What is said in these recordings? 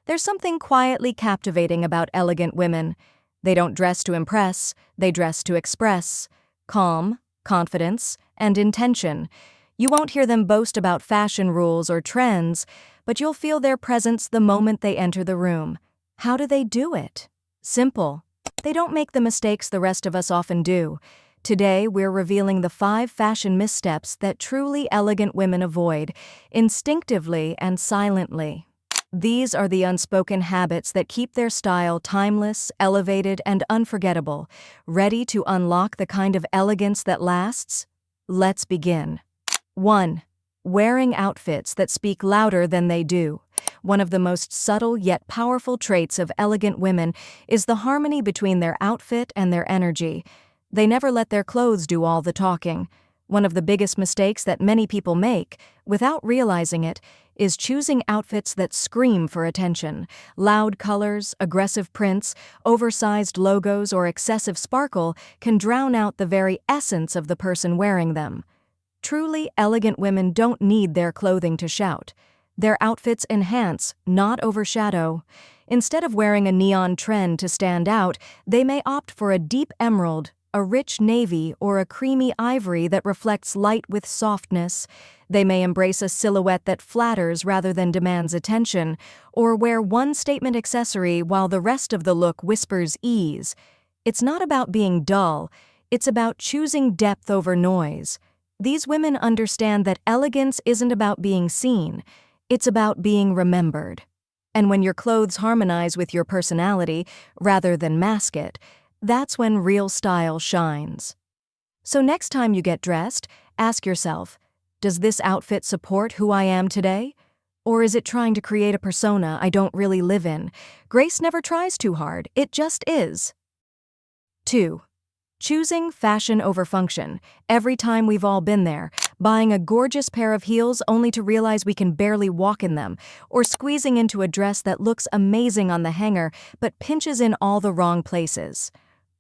There's something quietly captivating about elegant women. They don't dress to impress, they dress to express calm, confidence, and intention. You won't hear them boast about fashion rules or trends, but you'll feel their presence the moment they enter the room. How do they do it? Simple. They don't make the mistakes the rest of us often do. Today, we're revealing the 5 fashion missteps that truly elegant women avoid, instinctively and silently. These are the unspoken habits that keep their style timeless, elevated, and unforgettable. Ready to unlock the kind of elegance that lasts? Let's begin. 1. Wearing outfits that speak louder than they do. One of the most subtle yet powerful traits of elegant women is the harmony between their outfit and their energy. They never let their clothes do all the talking. One of the biggest mistakes that many people make, without realizing it, is choosing outfits that scream for attention. Loud colors, aggressive prints, oversized logos, or excessive sparkle can drown out the very essence of the person wearing them. Truly elegant women don't need their clothing to shout. Their outfits enhance, not overshadow. Instead of wearing a neon trend to stand out, they may opt for a deep emerald, a rich navy, or a creamy ivory that reflects light with softness. They may embrace a silhouette that flatters rather than demands attention, or wear one statement accessory while the rest of the look whispers ease. It's not about being dull, it's about choosing depth over noise. These women understand that elegance isn't about being seen, it's about being remembered. And when your clothes harmonize with your personality, rather than mask it, that's when real style shines. So next time you get dressed, ask yourself, does this outfit support who I am today? Or is it trying to create a persona I don't really live in? Grace never tries too hard, it just is. 2. Choosing fashion over function. Every time we've all been there, buying a gorgeous pair of heels only to realize we can barely walk in them, or squeezing into a dress that looks amazing on the hanger but pinches in all the wrong places.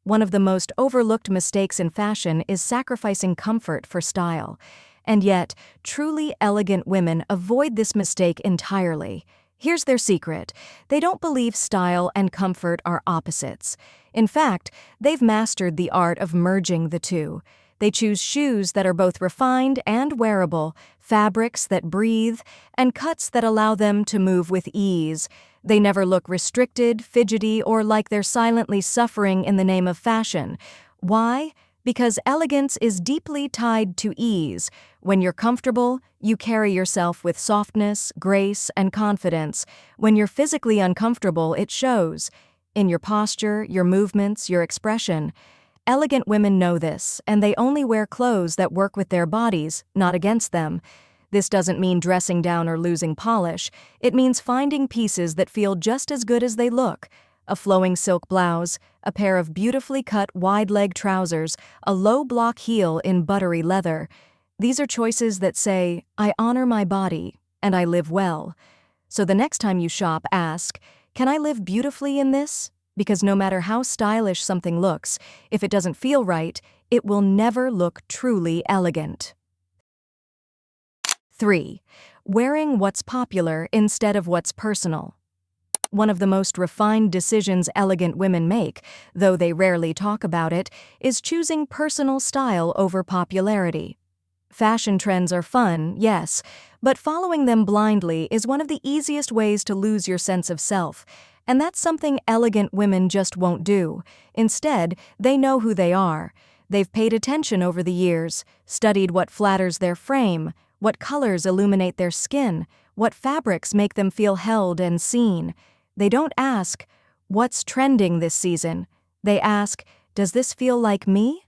One of the most overlooked mistakes in fashion is sacrificing comfort for style. And yet, truly elegant women avoid this mistake entirely. Here's their secret. They don't believe style and comfort are opposites. In fact, they've mastered the art of merging the two. They choose shoes that are both refined and wearable, fabrics that breathe, and cuts that allow them to move with ease. They never look restricted, fidgety, or like they're silently suffering in the name of fashion. Why? Because elegance is deeply tied to ease. When you're comfortable, you carry yourself with softness, grace, and confidence. When you're physically uncomfortable, it shows. In your posture, your movements, your expression. Elegant women know this, and they only wear clothes that work with their bodies, not against them. This doesn't mean dressing down or losing polish. It means finding pieces that feel just as good as they look. A flowing silk blouse, a pair of beautifully cut wide-leg trousers, a low-block heel in buttery leather. These are choices that say, I honor my body, and I live well. So the next time you shop, ask, can I live beautifully in this? Because no matter how stylish something looks, if it doesn't feel right, it will never look truly elegant. 3. Wearing what's popular instead of what's personal. One of the most refined decisions elegant women make, though they rarely talk about it, is choosing personal style over popularity. Fashion trends are fun, yes, but following them blindly is one of the easiest ways to lose your sense of self, and that's something elegant women just won't do. Instead, they know who they are. They've paid attention over the years, studied what flatters their frame, what colors illuminate their skin, what fabrics make them feel held and seen. They don't ask, what's trending this season? They ask, does this feel like me?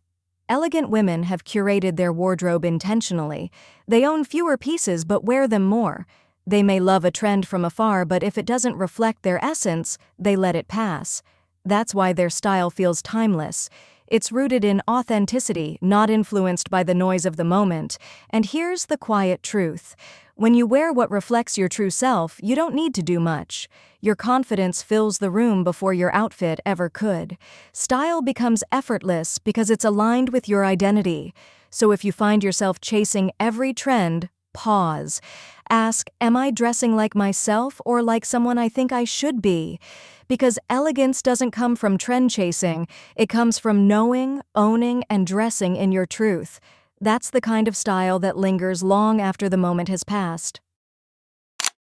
Elegant women have curated their wardrobe intentionally. They own fewer pieces but wear them more. They may love a trend from afar, but if it doesn't reflect their essence, they let it pass. That's why their style feels timeless. It's rooted in authenticity, not influenced by the noise of the moment. And here's the quiet truth. When you wear what reflects your true self, you don't need to do much. Your confidence fills the room before your outfit ever could. Style becomes effortless because it's aligned with your identity. So if you find yourself chasing every trend, pause. Ask, am I dressing like myself or like someone I think I should be? Because elegance doesn't come from trend chasing, it comes from knowing, owning, and dressing in your truth. That's the kind of style that lingers long after the moment has passed.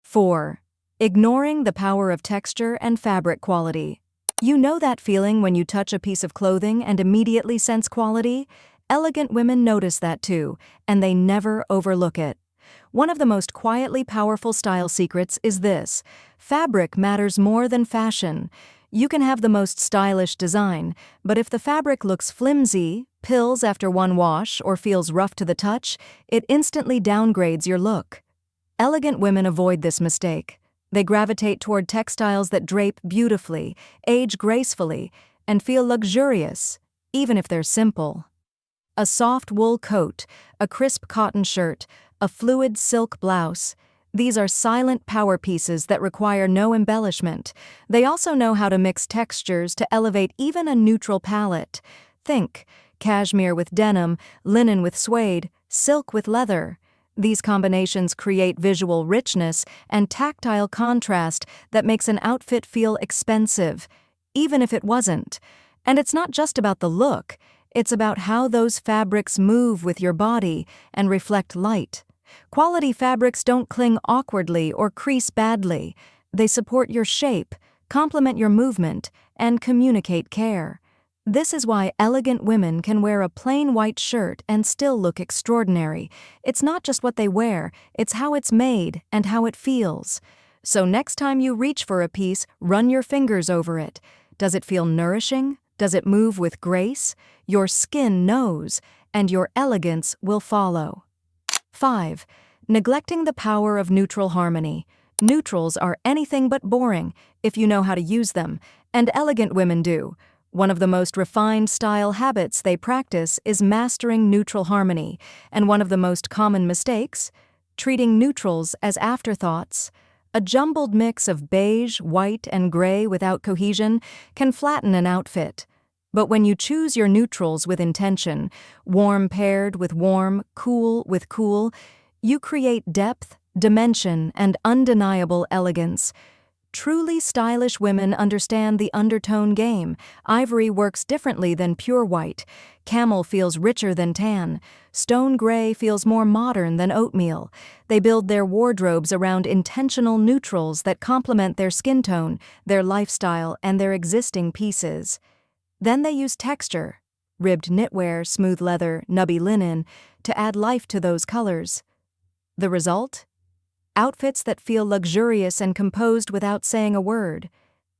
4. Ignoring the power of texture and fabric quality. You know that feeling when you touch a piece of clothing and immediately sense quality? Elegant women notice that too, and they never overlook it. One of the most quietly powerful style secrets is this: fabric matters more than fashion. You can have the most stylish design, but if the fabric looks flimsy, pills after one wash, or feels rough to the touch, it instantly downgrades your look. Elegant women avoid this mistake. They gravitate toward textiles that drape beautifully, age gracefully, and feel luxurious, even if they're simple. A soft wool coat, a crisp cotton shirt, a fluid silk blouse. These are silent power pieces that require no embellishment. They also know how to mix textures to elevate even a neutral palette. Think cashmere with denim, linen with suede, silk with leather. These combinations create visual richness and tactile contrast that makes an outfit feel expensive, even if it wasn't. And it's not just about the look, it's about how those fabrics move with your body and reflect light. Quality fabrics don't cling awkwardly or crease badly. They support your shape, complement your movement, and communicate care. This is why elegant women can wear a plain white shirt and still look extraordinary. It's not just what they wear, it's how it's made and how it feels. So next time you reach for a piece, run your fingers over it. Does it feel nourishing? Does it move with grace? Your skin knows, and your elegance will follow. 5. Neglecting the power of neutral harmony. Neutrals are anything but boring if you know how to use them, and elegant women do. One of the most refined style habits they practice is mastering neutral harmony, and one of the most common mistakes? Treating neutrals as afterthoughts. A jumbled mix of beige, white, and gray without cohesion can flatten an outfit. But when you choose your neutrals with intention, warm paired with warm, cool with cool, you create depth, dimension, and undeniable elegance. Truly stylish women understand the undertone game. Ivory works differently than pure white. Camel feels richer than tan. Stone gray feels more modern than oatmeal. They build their wardrobes around intentional neutrals that complement their skin tone, their lifestyle, and their existing pieces. Then they use texture, ribbed knitwear, smooth leather, nubby linen, to add life to those colors. The result? Outfits that feel luxurious and composed without saying a word.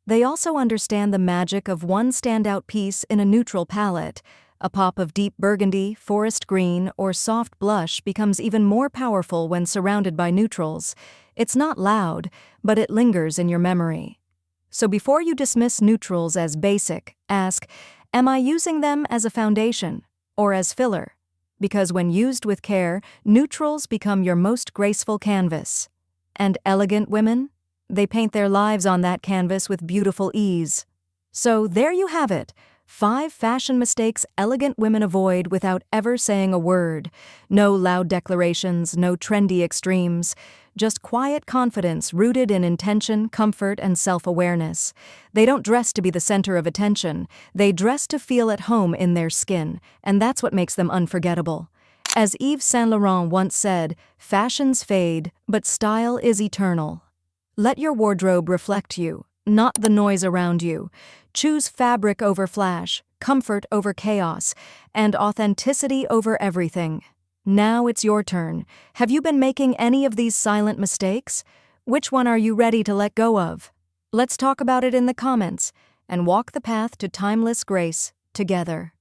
They also understand the magic of one standout piece in a neutral palette. A pop of deep burgundy, forest green, or soft blush becomes even more powerful when surrounded by neutrals. It's not loud, but it lingers in your memory. So before you dismiss neutrals as basic, ask, am I using them as a foundation or as filler? Because when used with care, neutrals become your most graceful canvas. And elegant women? They paint their lives on that canvas with beautiful ease. So there you have it, 5 fashion mistakes elegant women avoid without ever saying a word. No loud declarations, no trendy extremes. Just quiet confidence rooted in intention, comfort, and self-awareness. They don't dress to be the center of attention. They dress to feel at home in their skin, and that's what makes them unforgettable. As Yves Saint Laurent once said, fashions fade, but style is eternal. Let your wardrobe reflect you, not the noise around you. Choose fabric over flash, comfort over chaos, and authenticity over everything. Now it's your turn. Have you been making any of these silent mistakes? Which one are you ready to let go of? Let's talk about it in the comments and walk the path to timeless grace together.